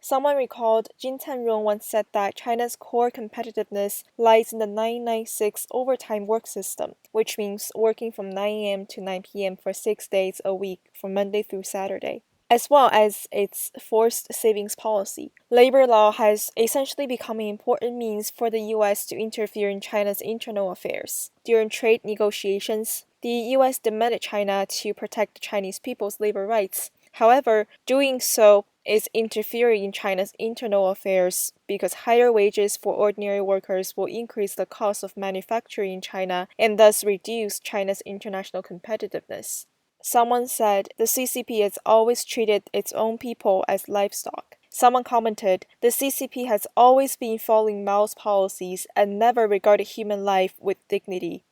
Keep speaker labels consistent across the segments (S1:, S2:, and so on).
S1: Someone recalled Jin Canrong once said that China's core competitiveness lies in the 996 overtime work system, which means working from 9 a.m. to 9 p.m. for 6 days a week from Monday through Saturday, as well as its forced savings policy. Labor law has essentially become an important means for the U.S. to interfere in China's internal affairs. During trade negotiations, the U.S. demanded China to protect the Chinese people's labor rights. However, doing so is interfering in China's internal affairs because higher wages for ordinary workers will increase the cost of manufacturing in China and thus reduce China's international competitiveness. Someone said the CCP has always treated its own people as livestock. Someone commented, the CCP has always been following Mao's policies and never regarded human life with dignity.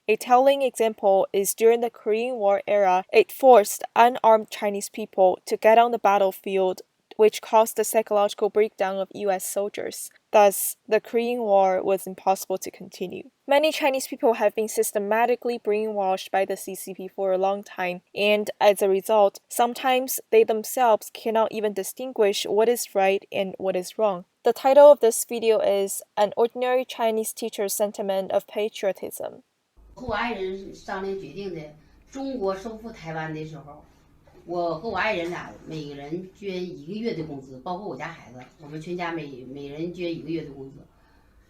S1: A telling example is during the Korean War era, it forced unarmed Chinese people to get on the battlefield, which caused the psychological breakdown of US soldiers. Thus, the Korean War was impossible to continue. Many Chinese people have been systematically brainwashed by the CCP for a long time, and as a result, sometimes they themselves cannot even distinguish what is right and what is wrong. The title of this video is An Ordinary Chinese Teacher's Sentiment of Patriotism.
S2: 和我爱人商量决定的，中国收复台湾的时候，我和我爱人俩每个人捐1个月的工资，包括我家孩子，我们全家每人捐1个月的工资。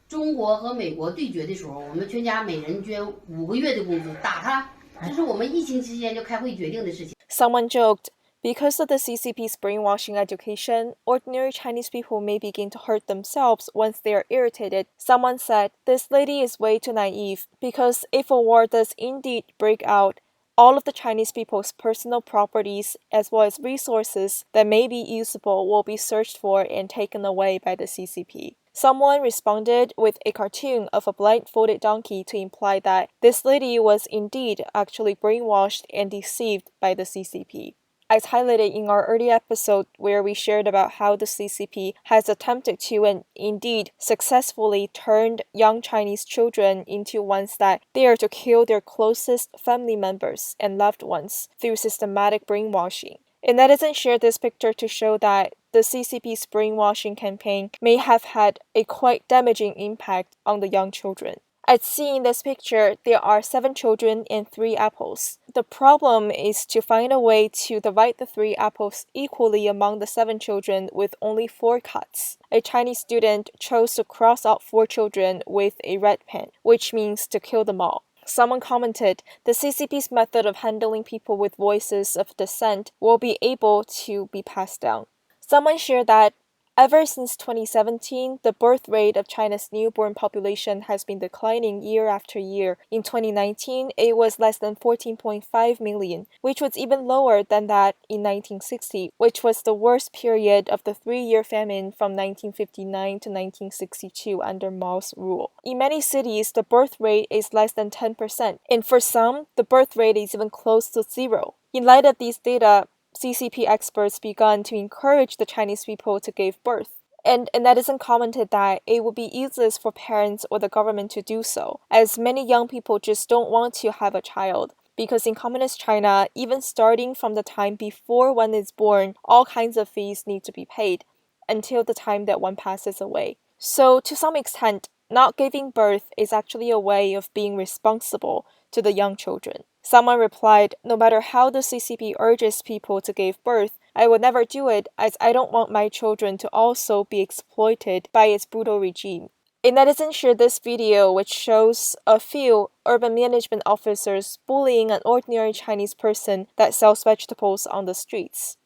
S2: 中国和美国对决的时候，我们全家每人捐5个月的工资，打他，这是我们疫情期间就开会决定的事情。
S1: Someone joked, because of the CCP's brainwashing education, ordinary Chinese people may begin to hurt themselves once they are irritated. Someone said, this lady is way too naive, because if a war does indeed break out, all of the Chinese people's personal properties as well as resources that may be usable will be searched for and taken away by the CCP. Someone responded with a cartoon of a blindfolded donkey to imply that this lady was indeed actually brainwashed and deceived by the CCP. As highlighted in our earlier episode where we shared about how the CCP has attempted to and indeed successfully turned young Chinese children into ones that dare to kill their closest family members and loved ones through systematic brainwashing. A netizen shared this picture to show that the CCP's brainwashing campaign may have had a quite damaging impact on the young children. As seen in this picture, there are 7 children and 3 apples. The problem is to find a way to divide the 3 apples equally among the 7 children with only 4 cuts. A Chinese student chose to cross out 4 children with a red pen, which means to kill them all. Someone commented, the CCP's method of handling people with voices of dissent will be able to be passed down. Someone shared that ever since 2017, the birth rate of China's newborn population has been declining year after year. In 2019, it was less than 14.5 million, which was even lower than that in 1960, which was the worst period of the 3-year famine from 1959 to 1962 under Mao's rule. In many cities, the birth rate is less than 10%, and for some, the birth rate is even close to 0. In light of these data, CCP experts began to encourage the Chinese people to give birth. And a netizen commented that it would be useless for parents or the government to do so, as many young people just don't want to have a child. Because in communist China, even starting from the time before one is born, all kinds of fees need to be paid until the time that one passes away. So to some extent, not giving birth is actually a way of being responsible to the young children. Someone replied, no matter how the CCP urges people to give birth, I would never do it as I don't want my children to also be exploited by its brutal regime. A netizen shared this video which shows a few urban management officers bullying an ordinary Chinese person that sells vegetables on the streets.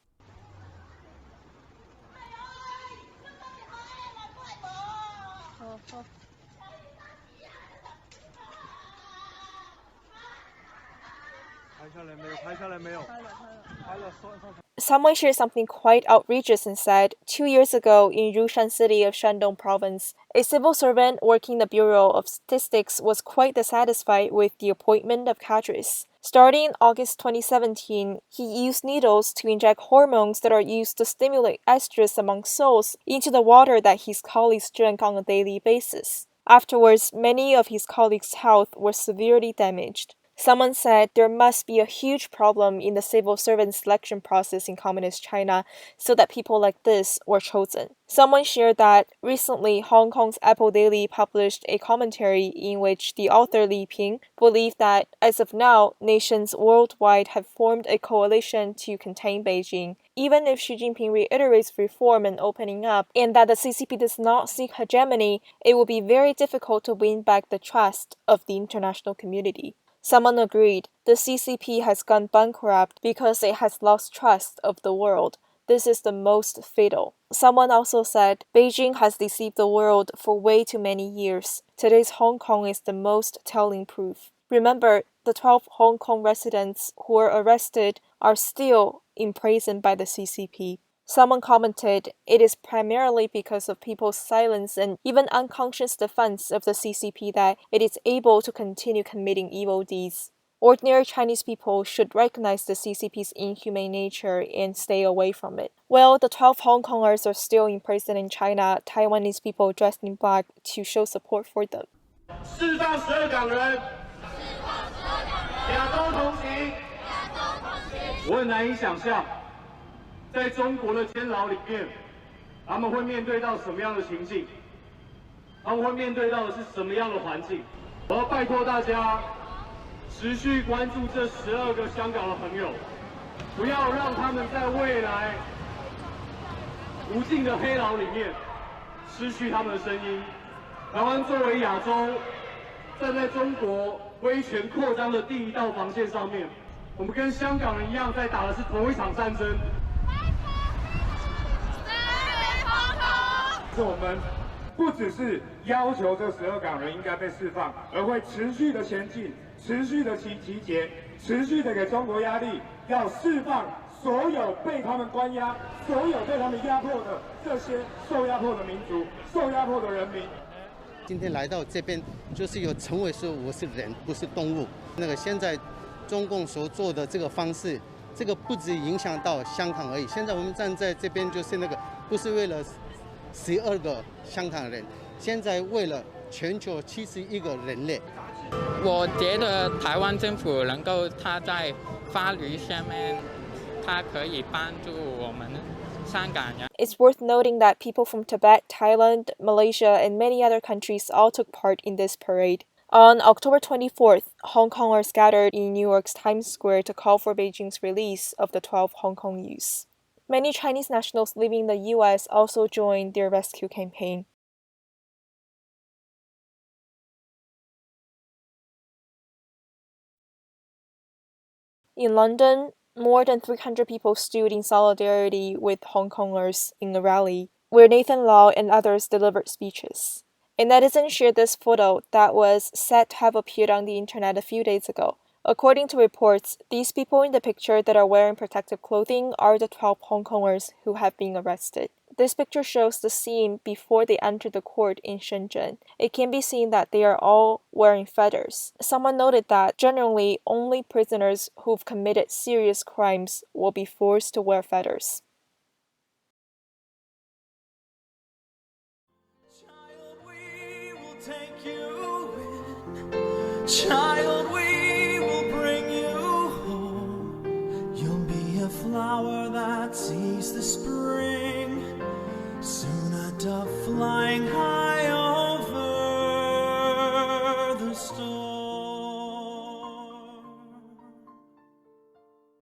S1: Someone shared something quite outrageous and said, 2 years ago in Rushan city of Shandong province, a civil servant working the Bureau of Statistics was quite dissatisfied with the appointment of cadres. Starting in August 2017, he used needles to inject hormones that are used to stimulate estrus among souls into the water that his colleagues drank on a daily basis. Afterwards, many of his colleagues' health was severely damaged. Someone said there must be a huge problem in the civil servant selection process in Communist China so that people like this were chosen. Someone shared that recently Hong Kong's Apple Daily published a commentary in which the author Li Ping believed that, as of now, nations worldwide have formed a coalition to contain Beijing. Even if Xi Jinping reiterates reform and opening up, and that the CCP does not seek hegemony, it will be very difficult to win back the trust of the international community. Someone agreed, the CCP has gone bankrupt because it has lost trust of the world. This is the most fatal. Someone also said, Beijing has deceived the world for way too many years. Today's Hong Kong is the most telling proof. Remember, the 12 Hong Kong residents who were arrested are still imprisoned by the CCP. Someone commented, it is primarily because of people's silence and even unconscious defense of the CCP that it is able to continue committing evil deeds. Ordinary Chinese people should recognize the CCP's inhumane nature and stay away from it. While the 12 Hong Kongers are still in prison in China, Taiwanese people dressed in black to show support for them.
S3: 释放12港人，亚洲同行。我很难以想象，在中国的监牢里面，他们会面对到什么样的情境？他们会面对到的是什么样的环境？我要拜托大家，持续关注这12个香港的朋友，不要让他们在未来无尽的黑牢里面失去他们的声音。台湾作为亚洲，站在中国威权扩张的第一道防线上面，我们跟香港人一样，在打的是同一场战争。是我们不只是要求这12港人应该被释放，而会持续的前进，持续的集结，持续的给中国压力，要释放所有被他们关押、所有被他们压迫的这些受压迫的民族、受压迫的人民。
S4: 今天来到这边，就是有成为说我是人，不是动物。现在中共所做的这个方式，这个不只影响到香港而已。现在我们站在这边，就是不是为了12个香港人，现在为了全球71个人类。
S5: 我觉得台湾政府能够他在法律上面，他可以帮助我们。
S1: It's worth noting that people from Tibet, Thailand, Malaysia, and many other countries all took part in this parade. On October 24th, Hong Kongers gathered in New York's Times Square to call for Beijing's release of the 12 Hong Kong youths. Many Chinese nationals living in the US also joined their rescue campaign. In London, more than 300 people stood in solidarity with Hong Kongers in a rally, where Nathan Law and others delivered speeches. A netizen shared this photo that was said to have appeared on the internet a few days ago. According to reports, these people in the picture that are wearing protective clothing are the 12 Hong Kongers who have been arrested. This picture shows the scene before they enter the court in Shenzhen. It can be seen that they are all wearing feathers. Someone noted that generally only prisoners who've committed serious crimes will be forced to wear feathers.
S6: Child, we will take you in. Child,